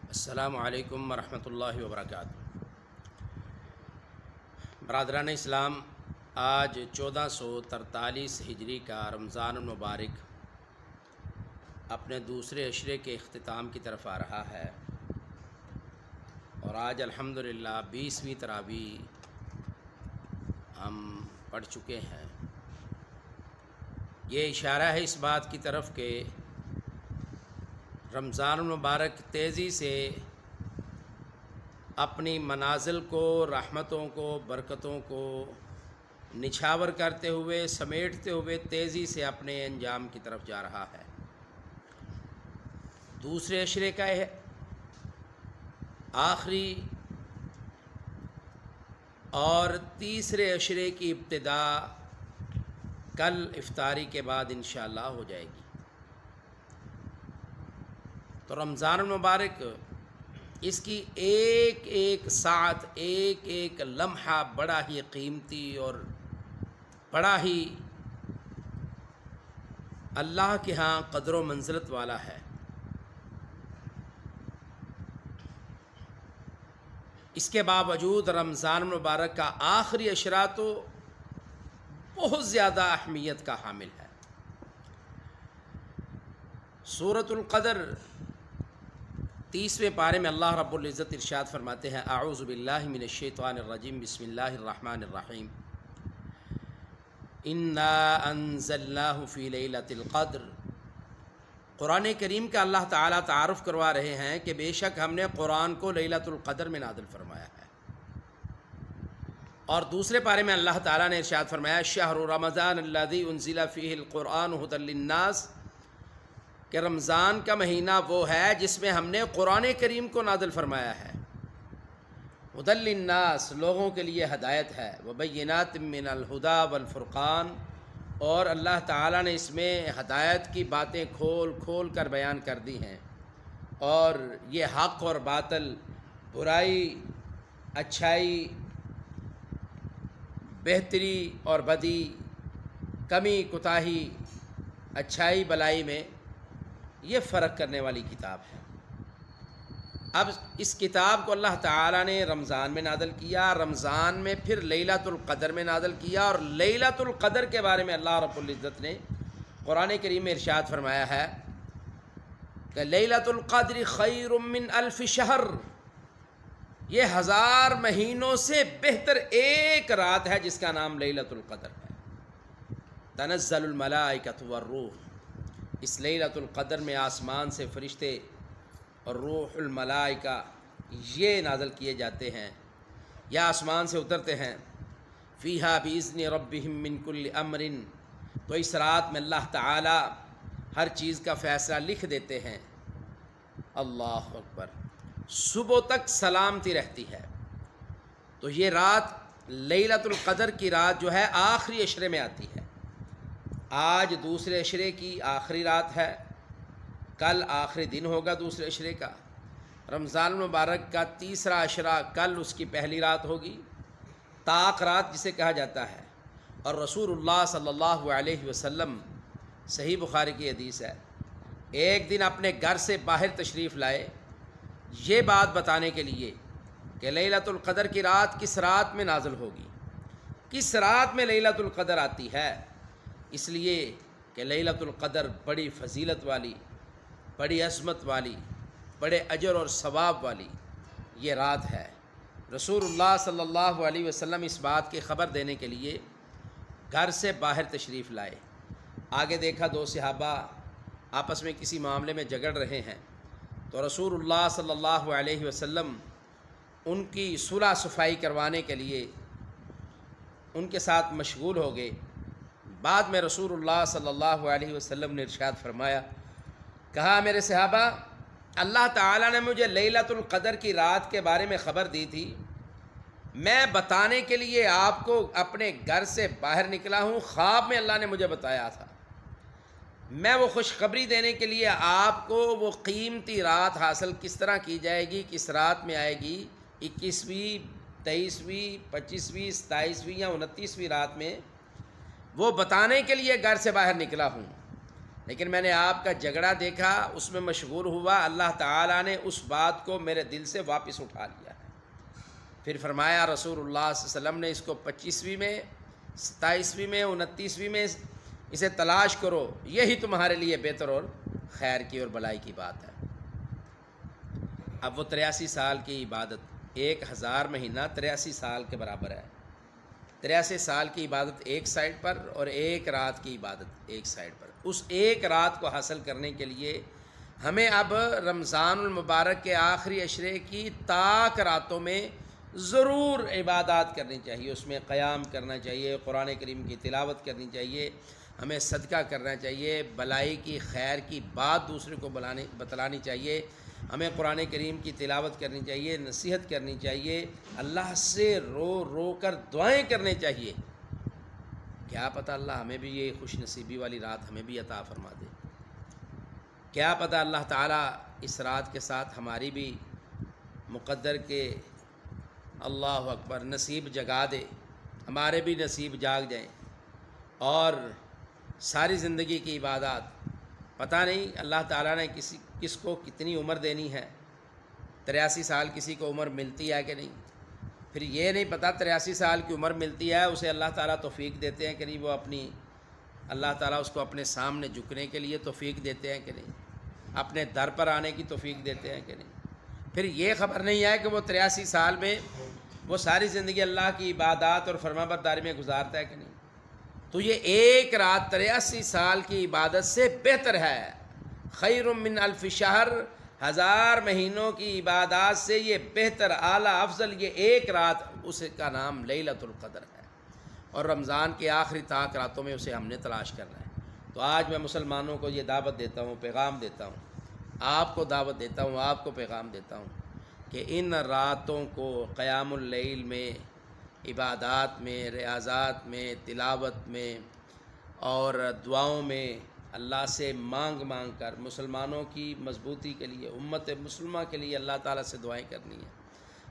السلام علیکم ورحمۃ اللہ وبرکاتہ۔ برادران اسلام، آج 1443 ہجری کا رمضان المبارک اپنے دوسرے عشرے کے اختتام کی طرف آ رہا ہے، اور آج الحمدللہ 20ویں تراویح ہم پڑھ چکے ہیں۔ یہ اشارہ ہے اس بات کی طرف کہ رمضان المبارک تیزی سے اپنی منازل کو، رحمتوں کو، برکتوں کو نچھاور کرتے ہوئے، سمیٹتے ہوئے تیزی سے اپنے انجام کی طرف جا رہا ہے۔ دوسرے عشرے کا آخری اور تیسرے عشرے کی ابتدا کل افطاری کے بعد انشاءاللہ ہو جائے گی۔ تو رمضان المبارک، اس کی ایک ایک ساعت، ایک ایک لمحہ بڑا ہی قیمتی اور بڑا ہی اللہ کے ہاں قدر و منزلت والا ہے۔ اس کے باوجود رمضان المبارک کا آخری عشرہ تو بہت زیادہ اہمیت کا حامل ہے۔ سورۃ القدر 30ویں پارے میں اللہ رب العزت ارشاد فرماتے ہیں: اعوذ باللہ من الشیطان الرجیم، بسم اللہ الرحمن الرحیم، انا انزلناہ فی لیلۃ القدر۔ قرآن کریم کا اللہ تعالیٰ تعارف کروا رہے ہیں کہ بے شک ہم نے قرآن کو لیلۃ القدر میں نازل فرمایا ہے۔ اور دوسرے پارے میں اللہ تعالیٰ نے ارشاد فرمایا: شہر رمضان الذی انزل فیہ القرآن ھدی للناس، کہ رمضان کا مہینہ وہ ہے جس میں ہم نے قرآن کریم کو نازل فرمایا ہے۔ ھدی للناس، لوگوں کے لیے ہدایت ہے، وبینات من الہدی والفرقان، اور اللہ تعالیٰ نے اس میں ہدایت کی باتیں کھول کھول کر بیان کر دی ہیں، اور یہ حق اور باطل، برائی، اچھائی، بہتری اور بدی، کمی کوتاہی، اچھائی بلائی میں یہ فرق کرنے والی کتاب ہے۔ اب اس کتاب کو اللہ تعالیٰ نے رمضان میں نازل کیا، رمضان میں پھر لیلۃ القدر میں نازل کیا، اور لیلۃ القدر کے بارے میں اللہ رب العزت نے قرآن کریم میں ارشاد فرمایا ہے کہ لیلۃ القدر خیر من الف شہر، یہ 1000 مہینوں سے بہتر ایک رات ہے جس کا نام لیلۃ القدر ہے۔ تنزل الملائکۃ والروح، اس لیلۃ القدر میں آسمان سے فرشتے اور روح الملائکہ یہ نازل کیے جاتے ہیں یا آسمان سے اترتے ہیں۔ فیہا باذن ربہم من کل امر، تو اس رات میں اللہ تعالی ہر چیز کا فیصلہ لکھ دیتے ہیں۔ اللہ اکبر، صبح تک سلامتی رہتی ہے۔ تو یہ رات لیلۃ القدر کی رات جو ہے آخری عشرے میں آتی ہے۔ آج دوسرے عشرے کی آخری رات ہے، کل آخری دن ہوگا دوسرے عشرے کا۔ رمضان المبارک کا تیسرا عشرہ کل اس کی پہلی رات ہوگی، طاق رات جسے کہا جاتا ہے۔ اور رسول اللہ صلی اللہ علیہ وسلم، صحیح بخاری کی حدیث ہے، ایک دن اپنے گھر سے باہر تشریف لائے یہ بات بتانے کے لیے کہ لیلۃ القدر کی رات کس رات میں نازل ہوگی، کس رات میں لیلۃ القدر آتی ہے۔ اس لیے کہ لیلۃ القدر بڑی فضیلت والی، بڑی عظمت والی، بڑے اجر اور ثواب والی یہ رات ہے۔ رسول اللہ صلی اللہ علیہ وسلم اس بات کی خبر دینے کے لیے گھر سے باہر تشریف لائے۔ آگے دیکھا 2 صحابہ آپس میں کسی معاملے میں جھگڑ رہے ہیں، تو رسول اللہ صلی اللہ علیہ وسلم ان کی صلح صفائی کروانے کے لیے ان کے ساتھ مشغول ہو گئے۔ بعد میں رسول اللہ صلی اللہ علیہ وسلم نے ارشاد فرمایا، کہا میرے صحابہ، اللہ تعالیٰ نے مجھے لیلۃ القدر کی رات کے بارے میں خبر دی تھی، میں بتانے کے لیے آپ کو اپنے گھر سے باہر نکلا ہوں، خواب میں اللہ نے مجھے بتایا تھا، میں وہ خوشخبری دینے کے لیے آپ کو وہ قیمتی رات حاصل کس طرح کی جائے گی، کس رات میں آئے گی، 21ویں، 23ویں، 25ویں، 27ویں یا 29ویں رات میں، وہ بتانے کے لیے گھر سے باہر نکلا ہوں۔ لیکن میں نے آپ کا جھگڑا دیکھا، اس میں مشغول ہوا، اللہ تعالیٰ نے اس بات کو میرے دل سے واپس اٹھا لیا ہے۔ پھر فرمایا رسول اللہ صلی اللہ علیہ وسلم نے اس کو 25ویں میں، 27ویں میں، 29ویں میں اسے تلاش کرو، یہی تمہارے لیے بہتر اور خیر کی اور بلائی کی بات ہے۔ اب وہ 83 سال کی عبادت، 1000 مہینہ 83 سال کے برابر ہے۔ 83 سال کی عبادت ایک سائڈ پر اور ایک رات کی عبادت ایک سائڈ پر۔ اس ایک رات کو حاصل کرنے کے لیے ہمیں اب رمضان المبارک کے آخری عشرے کی تاک راتوں میں ضرور عبادات کرنی چاہیے، اس میں قیام کرنا چاہیے، قرآن کریم کی تلاوت کرنی چاہیے، ہمیں صدقہ کرنا چاہیے، بلائی کی خیر کی بات دوسرے کو بتلانی چاہیے، ہمیں قرآن کریم کی تلاوت کرنی چاہیے، نصیحت کرنی چاہیے، اللہ سے رو رو کر دعائیں کرنے چاہیے۔ کیا پتہ اللہ ہمیں بھی یہ خوش نصیبی والی رات ہمیں بھی عطا فرما دے، کیا پتہ اللہ تعالیٰ اس رات کے ساتھ ہماری بھی مقدر کے اللہ اکبر نصیب جگا دے، ہمارے بھی نصیب جاگ جائیں، اور ساری زندگی کی عبادات، پتہ نہیں اللہ تعالیٰ نے کس کو کتنی عمر دینی ہے۔ 83 سال کسی کو عمر ملتی ہے کہ نہیں؟ پھر یہ نہیں پتہ 83 سال کی عمر ملتی ہے، اسے اللہ تعالیٰ توفیق دیتے ہیں کہ نہیں، وہ اپنی اللہ تعالیٰ اس کو اپنے سامنے جھکنے کے لیے توفیق دیتے ہیں کہ نہیں، اپنے در پر آنے کی توفیق دیتے ہیں کہ نہیں۔ پھر یہ خبر نہیں ہے کہ وہ 83 سال میں وہ ساری زندگی اللہ کی عبادات اور فرما برداری میں گزارتا ہے کہ نہیں۔ تو یہ ایک رات 83 سال کی عبادت سے بہتر ہے، خیر من الف شہر، 1000 مہینوں کی عبادات سے یہ بہتر، اعلیٰ، افضل یہ ایک رات، اس کا نام لیلۃ القدر ہے، اور رمضان کے آخری تاک راتوں میں اسے ہم نے تلاش کرنا ہے۔ تو آج میں مسلمانوں کو یہ دعوت دیتا ہوں، پیغام دیتا ہوں، آپ کو دعوت دیتا ہوں، آپ کو پیغام دیتا ہوں کہ ان راتوں کو قیام اللیل میں، عبادات میں، ریاضات میں، تلاوت میں اور دعاؤں میں اللہ سے مانگ مانگ کر مسلمانوں کی مضبوطی کے لیے، امت مسلمہ کے لیے اللہ تعالیٰ سے دعائیں کرنی ہیں،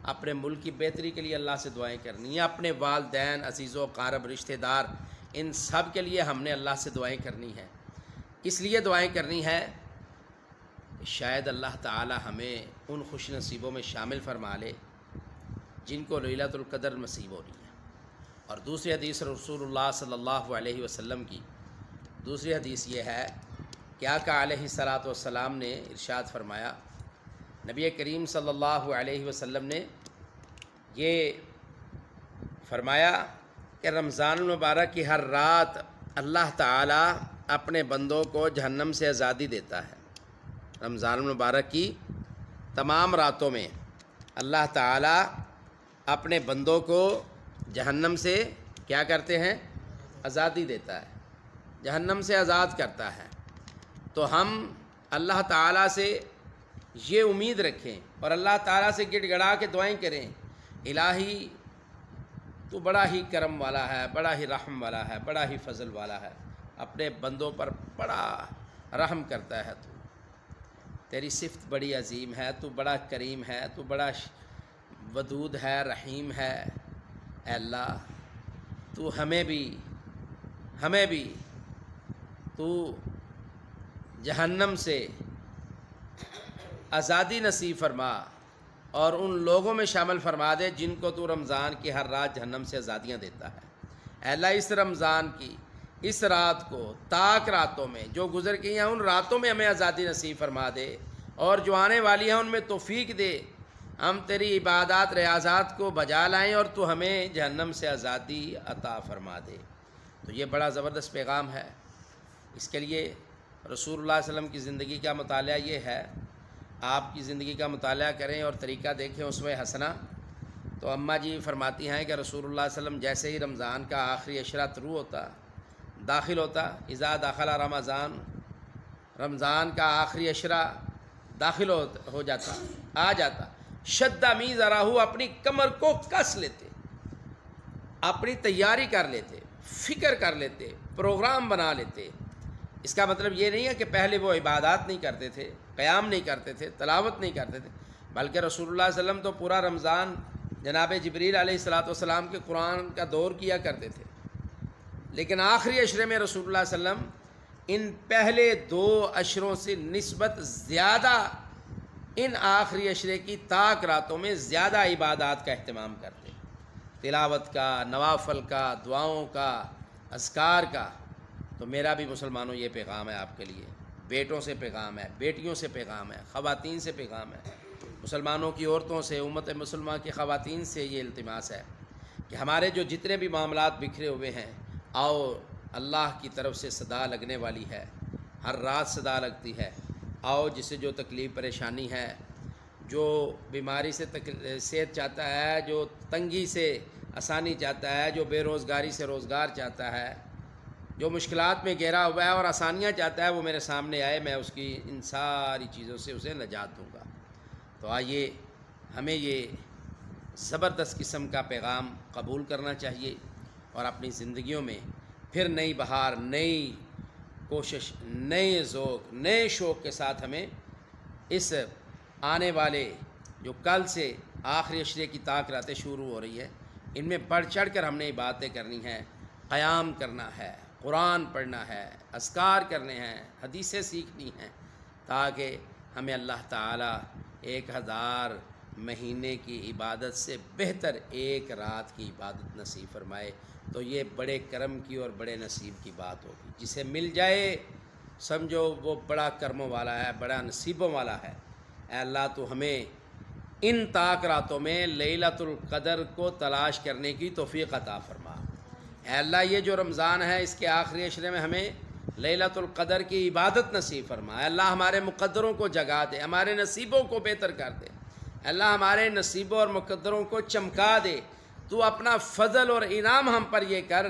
اپنے ملک کی بہتری کے لیے اللہ سے دعائیں کرنی ہیں، اپنے والدین، عزیز و اقارب، رشتہ دار، ان سب کے لیے ہم نے اللہ سے دعائیں کرنی ہیں۔ اس لیے دعائیں کرنی ہے شاید اللہ تعالی ہمیں ان خوش نصیبوں میں شامل فرما لے جن کو لیلۃ القدر نصیب ہو رہی ہے۔ اور دوسری حدیث رسول اللہ صلی اللہ علیہ وسلم کی دوسری حدیث یہ ہے کہ آقا علیہ الصلاۃ والسلام نے ارشاد فرمایا، نبی کریم صلی اللہ علیہ وسلم نے یہ فرمایا کہ رمضان المبارک کی ہر رات اللہ تعالی اپنے بندوں کو جہنم سے آزادی دیتا ہے۔ رمضان المبارک کی تمام راتوں میں اللہ تعالی اپنے بندوں کو جہنم سے کیا کرتے ہیں؟ آزادی دیتا ہے، جہنم سے آزاد کرتا ہے۔ تو ہم اللہ تعالیٰ سے یہ امید رکھیں اور اللہ تعالیٰ سے گڑ گڑا کے دعائیں کریں، الہی تو بڑا ہی کرم والا ہے، بڑا ہی رحم والا ہے، بڑا ہی فضل والا ہے، اپنے بندوں پر بڑا رحم کرتا ہے، تو تیری صفت بڑی عظیم ہے، تو بڑا کریم ہے، تو بڑا ودود ہے، رحیم ہے۔ اے اللہ تو ہمیں بھی تو جہنم سے آزادی نصیب فرما اور ان لوگوں میں شامل فرما دے جن کو تو رمضان کی ہر رات جہنم سے آزادیاں دیتا ہے۔ اے اللہ اس رمضان کی اس رات کو تاک راتوں میں جو گزر گئی ہیں ان راتوں میں ہمیں آزادی نصیب فرما دے، اور جو آنے والی ہیں ان میں توفیق دے، ہم تیری عبادات ریاضات کو بجا لائیں اور تو ہمیں جہنم سے آزادی عطا فرما دے۔ تو یہ بڑا زبردست پیغام ہے۔ اس کے لیے رسول اللہ صلی اللہ علیہ وسلم کی زندگی کا مطالعہ یہ ہے، آپ کی زندگی کا مطالعہ کریں اور طریقہ دیکھیں اسوہ حسنہ۔ تو اماں جی فرماتی ہیں کہ رسول اللہ صلی اللہ علیہ وسلم جیسے ہی رمضان کا آخری عشرہ طلوع ہوتا، داخل ہوتا، اذا دخل رمضان، رمضان کا آخری عشرہ داخل ہو جاتا، آ جاتا، شد میزرہ، اپنی کمر کو کس لیتے، اپنی تیاری کر لیتے، فکر کر لیتے، پروگرام بنا لیتے۔ اس کا مطلب یہ نہیں ہے کہ پہلے وہ عبادات نہیں کرتے تھے، قیام نہیں کرتے تھے، تلاوت نہیں کرتے تھے، بلکہ رسول اللہ صلی اللہ علیہ وسلم تو پورا رمضان جناب جبریل علیہ الصلاۃ والسلام کے قرآن کا دور کیا کرتے تھے، لیکن آخری عشرے میں رسول اللہ صلی اللہ علیہ وسلم ان پہلے 2 اشروں سے نسبت زیادہ ان آخری اشرے کی طاق راتوں میں زیادہ عبادات کا اہتمام کرتے، تلاوت کا، نوافل کا، دعاؤں کا، اذکار کا۔ تو میرا بھی مسلمانوں یہ پیغام ہے آپ کے لیے، بیٹوں سے پیغام ہے، بیٹیوں سے پیغام ہے، خواتین سے پیغام ہے، مسلمانوں کی عورتوں سے، امت مسلمہ کی خواتین سے یہ التماس ہے کہ ہمارے جو جتنے بھی معاملات بکھرے ہوئے ہیں، آؤ اللہ کی طرف سے صدا لگنے والی ہے، ہر رات صدا لگتی ہے، آؤ جسے جو تکلیف پریشانی ہے، جو بیماری سے صحت چاہتا ہے، جو تنگی سے آسانی چاہتا ہے، جو بے روزگاری سے روزگار چاہتا ہے، جو مشکلات میں گھرا ہوا ہے اور آسانیاں چاہتا ہے، وہ میرے سامنے آئے، میں اس کی ان ساری چیزوں سے اسے نجات دوں گا۔ تو آئیے ہمیں یہ زبردست قسم کا پیغام قبول کرنا چاہیے اور اپنی زندگیوں میں پھر نئی بہار، نئی کوشش، نئے ذوق، نئے شوق کے ساتھ ہمیں اس آنے والے جو کل سے آخری اشرے کی طاق راتیں شروع ہو رہی ہے، ان میں بڑھ چڑھ کر ہم نے باتیں کرنی ہیں، قیام کرنا ہے، قرآن پڑھنا ہے، اذکار کرنے ہیں، حدیثیں سیکھنی ہیں، تاکہ ہمیں اللہ تعالیٰ 1000 مہینے کی عبادت سے بہتر ایک رات کی عبادت نصیب فرمائے۔ تو یہ بڑے کرم کی اور بڑے نصیب کی بات ہوگی، جسے مل جائے سمجھو وہ بڑا کرموں والا ہے، بڑا نصیبوں والا ہے۔ اے اللہ تو ہمیں ان طاق راتوں میں لیلۃ القدر کو تلاش کرنے کی توفیق عطا فرما۔ اے اللہ یہ جو رمضان ہے اس کے آخری عشرے میں ہمیں لیلۃ القدر کی عبادت نصیب فرما۔ اے اللہ ہمارے مقدروں کو جگا دے، ہمارے نصیبوں کو بہتر کر دے۔ اے اللہ ہمارے نصیبوں اور مقدروں کو چمکا دے۔ تو اپنا فضل اور انعام ہم پر یہ کر